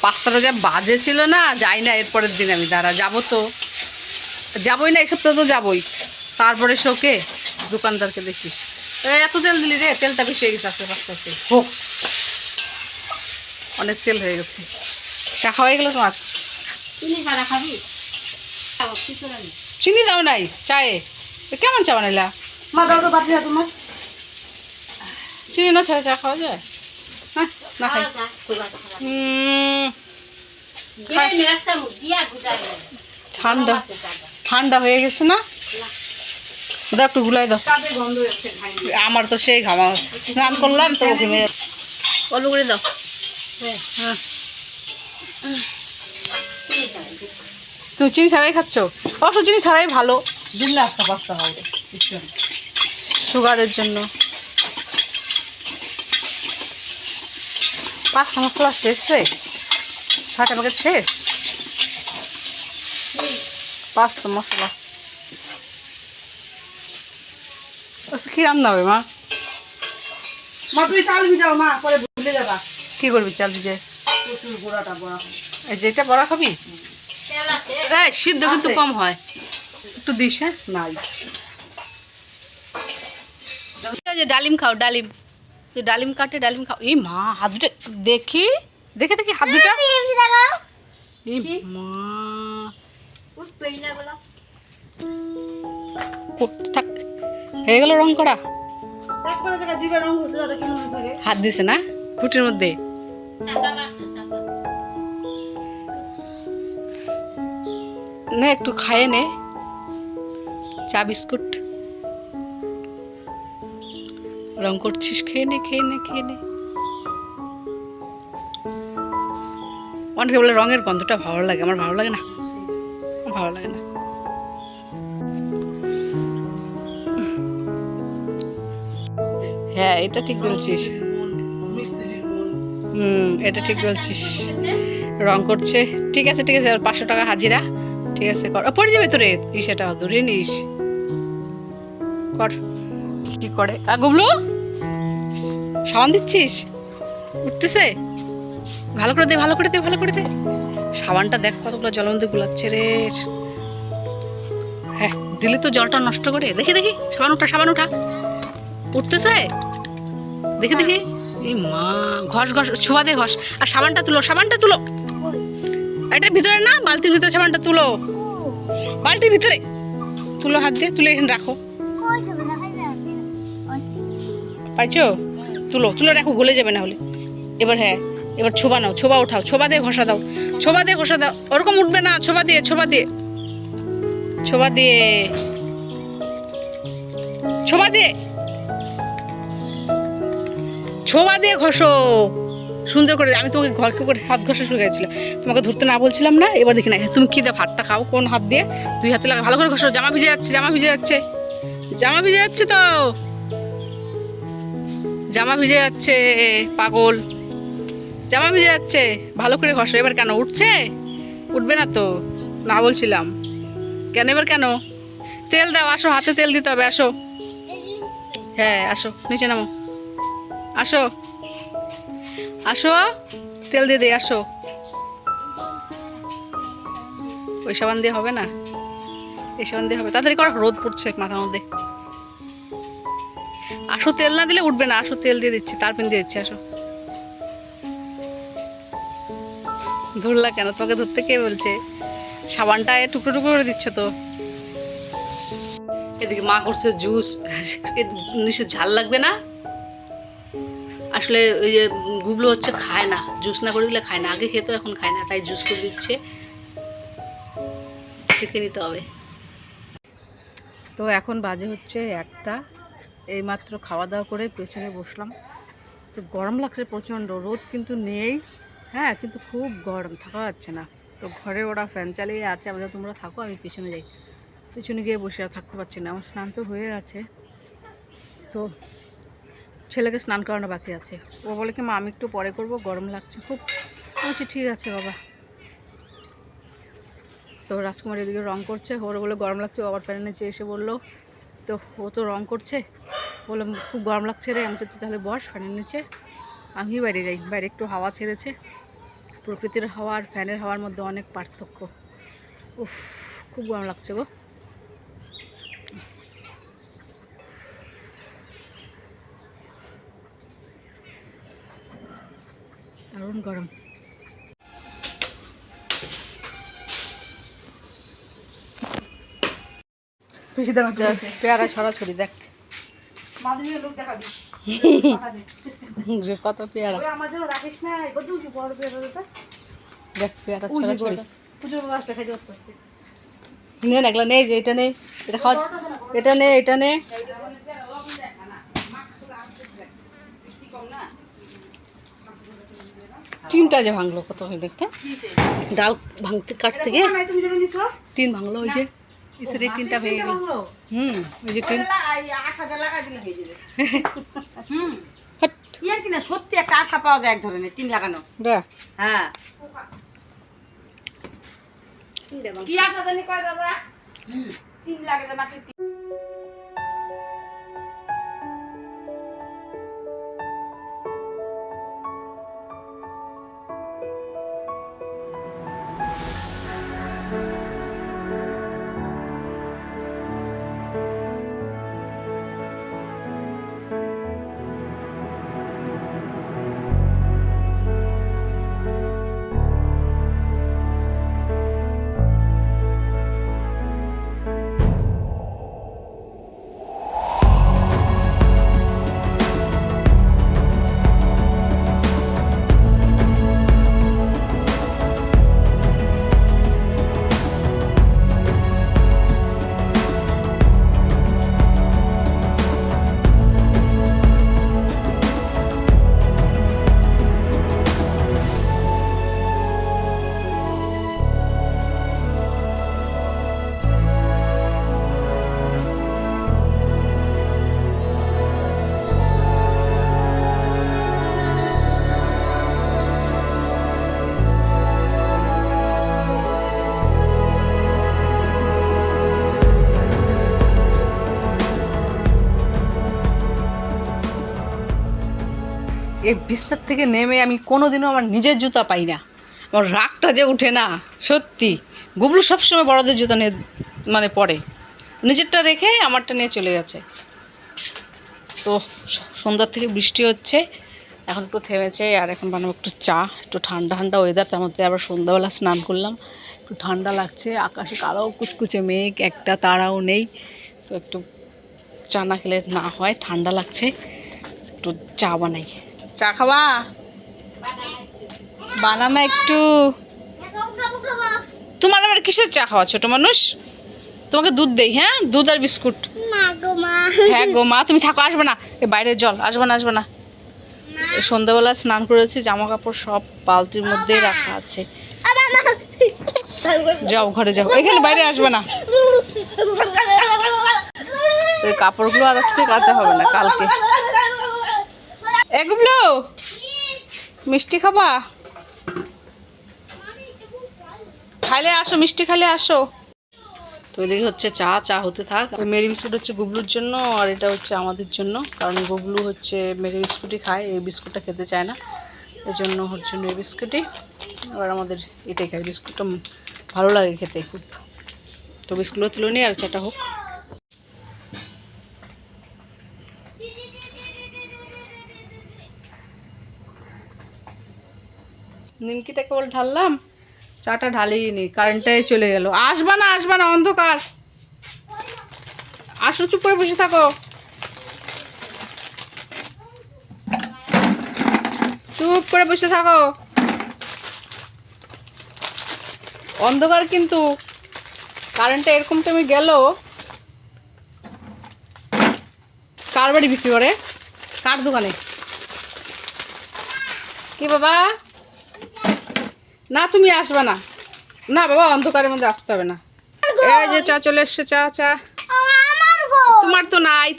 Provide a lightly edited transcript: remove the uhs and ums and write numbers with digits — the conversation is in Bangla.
5টা যা বাজে ছিল না, যাই না এরপরের দিন আমি, দাঁড়া যাবো তো, যাবোই না এই সপ্তাহে তো যাবোই। তারপরে শোকে দোকানদারকে দেখিস এত তেল দিলি রে, তেলটা বেশি হয়ে গেছে আস্তে আস্তে হোক, অনেক তেল হয়ে গেছে। চা খাওয়া হয়ে গেলো তোমার? চিনি দাও নাই চায়ে? কেমন চা বানাইলা? চিনি না ছাড়া চা খাওয়া যায়? হ্যাঁ না খাই। ঠান্ডা ঠান্ডা হয়ে গেছে না, দাও একটু গুলাই দাও। আমার তো সেই ঘামা, স্নান করলাম তো ঘুমে অল্প করে দাও। হ্যাঁ তুমি চিনি ছাড়াই খাচ্ছ? অবশ্য চিনি ছাড়াই ভালো, সুগারের জন্য। পাস্তা মশলা শেষ রে, 6টা প্যাকেট শেষ পাস্তা মশলা। আচ্ছা কি রান্না হবে মা? তুই চাল ভিজাও মা, পরে ভুলে যাবা। কি করবি চাল ভিজে? গোড়াটা বড়া এই যে এটা বড়া খাবি? সিদ্ধ কিন্তু কম হয়, একটু দিস। হ্যাঁ নাই, যে ডালিম খাও, ডালিম, ডালিম কাটে ডালিম খাও। এই মা হাত দুটো দেখি, দেখে দেখি হাত দুটা, মা থাক হয়ে গেল রং করা। হাত দিছে না খুঁটির মধ্যে? নে একটু খায়ে নে, চা বিস্কুট রং করছিস, খেয়ে নে খেয়ে নে খেয়ে নে। অনেকে বলে রঙের গন্ধটা ভালো লাগে, আমার ভালো লাগে না, ভালো লাগে না। হ্যাঁ এটা ঠিক বলছিস, এটা ঠিক বলছিস, রং করছে। ঠিক আছে ঠিক আছে, আর 500 টাকা হাজিরা, ঠিক আছে কর, পড়ে যাবে তোরে, সেটা ধরে নিস, কর। কি করে গুবলু, সাবান দিচ্ছিস? উঠতেছে, ভালো করে দে ভালো করে দে ভালো করে দে। সাবানটা দেখ কতগুলো জলের মধ্যে গুলাচ্ছে রে। হ্যাঁ দিলে তো জলটা নষ্ট করে। দেখি দেখি সাবান উঠা, সাবান উঠা, উঠতেছে দেখি দেখি। এই মা ঘষ ঘষ, ছোঁয়া দে ঘষ, আর সাবানটা তুলো, সাবানটা তুলো। এটার ভিতরে না, বালতির ভিতরে সাবানটা তুলো, বালতির ভিতরে তুলো, হাত দিয়ে তুলে এখানে রাখো। পাইছো? তুলো তুলে রাখো, গলে যাবে না হলে। এবার হ্যাঁ এবার ছোবা নাও, ছোবা উঠাও, ছোবা দিয়ে ঘষা দাও, ছোবা দিয়ে ঘষা দাও। ওরকম উঠবে না, ছোবা দিয়ে ছোবা দিয়ে ছোবা দিয়ে ছোবা দিয়ে ছোবা দিয়ে ঘষো সুন্দর করে। আমি তোমাকে ঘর করে হাত ঘষা শুরু গেছিলাম, তোমাকে ধরতে না বলছিলাম না? এবার দেখি না তুমি কি দিয়ে ভাতটা খাও, কোন হাত দিয়ে? 2 হাতে লাগা, ভালো করে ঘষো। জামা ভিজে যাচ্ছে, জামা ভিজে যাচ্ছে, জামা ভিজে যাচ্ছে তো, জামা ভিজে যাচ্ছে, পাগল জামা ভিজে যাচ্ছে, ভালো করে ঘষো। এবার কেন উঠছে? উঠবে না তো, না বলছিলাম কেন? এবার কেন? তেল দাও, আসো, হাতে তেল দিতে হবে, আসো। হ্যাঁ আসো, নিচে নামো, আসো আসো, তেল দিয়ে দে, আসো। ওই সাবান দিয়ে হবে না, এই সাবান দিয়ে হবে। তাড়াতাড়ি কর, রোদ পড়ছে মাথার মধ্যে। আসো, তেল না দিলে উঠবে না, আসো, তেল দিয়ে দিচ্ছি, তারপিন দিয়ে দিচ্ছি, আসো। ধরলা কেন? তোমাকে ধরতে কে বলছে? সাবানটা টুকরো টুকরো করে দিচ্ছ তো। এদিকে মা করছে জুস, নিশ্চয় ঝাল লাগবে না। আসলে ওই যে গুবলু হচ্ছে খায় না, জুস না করে দিলে খায় না, আগে খেতো এখন খায় না, তাই জুস করে দিচ্ছে, শিখে নিতে হবে। তো এখন বাজে হচ্ছে 1টা, এইমাত্র খাওয়া দাওয়া করে পেছনে বসলাম। তো গরম লাগছে প্রচণ্ড, রোদ কিন্তু নেই, হ্যাঁ কিন্তু খুব গরম, থাকা যাচ্ছে না। তো ঘরে ওরা ফ্যান চালিয়ে আছে, আমাদের তোমরা থাকো, আমি পিছনে যাই। পিছনে গিয়ে বসে আর থাকতে পারছি না। আমার স্নান তো হয়ে আছে, তো ছেলেকে স্নান করানো বাকি আছে। ও বলে কি মা আমি একটু পরে করবো, গরম লাগছে খুব। বলছি ঠিক আছে বাবা। তো রাজকুমার এদিকে রং করছে, ওর বলে গরম লাগছে, ও আবার ফ্যানের নিচে এসে বললো, তো ও তো রং করছে, বললাম খুব গরম লাগছে রে। আমি তুই তাহলে বস ফ্যানের নিচে, আমি বাইরে যাই, বাইরে একটু হাওয়া ছেড়েছে, প্রকৃতির হাওয়া আর ফ্যানের হাওয়ার মধ্যে অনেক পার্থক্য। উফ, খুব গরম লাগছে গো। দারুণ গরম। বেশি দাম একটু পেয়ারা ছড়াছড়ি দেখ মাধুরী লোক দেখাবি যে কত পেয়ারা। ওই আমার জন্য রাখিস না, কত উঁচু বড় পেয়ারা দিতে। দেখ পেয়ারা ছড়াছড়ি। পুজোর গাছটা খাইতে পারতে। নে না এগুলো নেই, যে এটা নেই, এটা খাওয়া, এটা নে, এটা নে। টিনটা যে ভাঙলো কত হয় দেখতে, ডাল ভাঙতে কাটতে গিয়ে তুমি যেটা নিছো টিন ভাঙলো, ওই যে ইসের টিনটা ভেঙে গেল। ওই যে টিন। হাট। ইয়ার কিনা সত্যি একটা আঠা পাওয়া যায় এক ধরনের টিন লাগানো। হ্যাঁ, কি আঠা জানি কয় দাদা, টিন লাগে যে মাটির টিন। এই বিছনার থেকে নেমে আমি কোনোদিনও আমার নিজের জুতা পাই না, আমার রাগটা যে উঠে না সত্যি। গুবলু সবসময় বড়দের জুতা নিয়ে মানে পরে, নিজেরটা রেখে আমারটা নিয়ে চলে গেছে। তো সন্ধ্যার থেকে বৃষ্টি হচ্ছে, এখন একটু থেমেছে। আর এখন বানাবো একটু চা, একটু ঠান্ডা ঠান্ডা ওয়েদার, তার মধ্যে আবার সন্ধ্যাবেলা স্নান করলাম, একটু ঠান্ডা লাগছে। আকাশে কালো কুচকুচে মেঘ, একটা তারাও নেই। তো একটু চা না খেলে না হয়, ঠান্ডা লাগছে, একটু চা বানাই। চা খাওয়া বানানা একটু। তোমার আবার কিসের চা খাওয়া ছোট মানুষ? তোমাকে দুধ দেই, হ্যাঁ দুধ আর বিস্কুট। হ্যাঁ গো মা, তুমি থাকো, আসবে না, এ বাইরে জল, আসবে না আসবে না। সন্ধ্যাবেলা স্নান করেছি, জামা কাপড় সব বালতির মধ্যেই রাখা আছে। যাও ঘরে যাও, এখানে বাইরে আসবে না। এই কাপড়গুলো আর আজকে কাচা হবে না, কালকে। এগুলো মিষ্টি খাবা? খাইলে আসো, মিষ্টি খাইলে আসো। তো এদিকে হচ্ছে চা, চা হতে থাক। মেরি বিস্কুট হচ্ছে গুবলুর জন্য, আর এটা হচ্ছে আমাদের জন্য, কারণ গুবলু হচ্ছে মেরি বিস্কুটই খায়, এই বিস্কুটটা খেতে চায় না, এই জন্য ওর জন্য এই বিস্কুটই। আর আমাদের এটাই খাই, বিস্কুটটা ভালো লাগে খেতে খুব। তো বিস্কুটগুলো তুলে নিই আর চাটা হোক। নিমকিটা কেবল ঢাললাম, চাটা ঢালিনি, কারেন্টটাই চলে গেল। আসবা না আসবা না, অন্ধকার। আসো, চুপ করে বসে থাকো, চুপ করে বসে থাকো, অন্ধকার কিন্তু। কারেন্টটা এরকম টাইমে গেল। কার বাড়ি বিক্রি করে? কার দোকানে? কি বাবা? না তুমি আসবে না, না বাবা, অন্ধকারের মধ্যে আসতে হবে না। এই যে চা চলে এসছে, চা চা। তোমার তো নাই।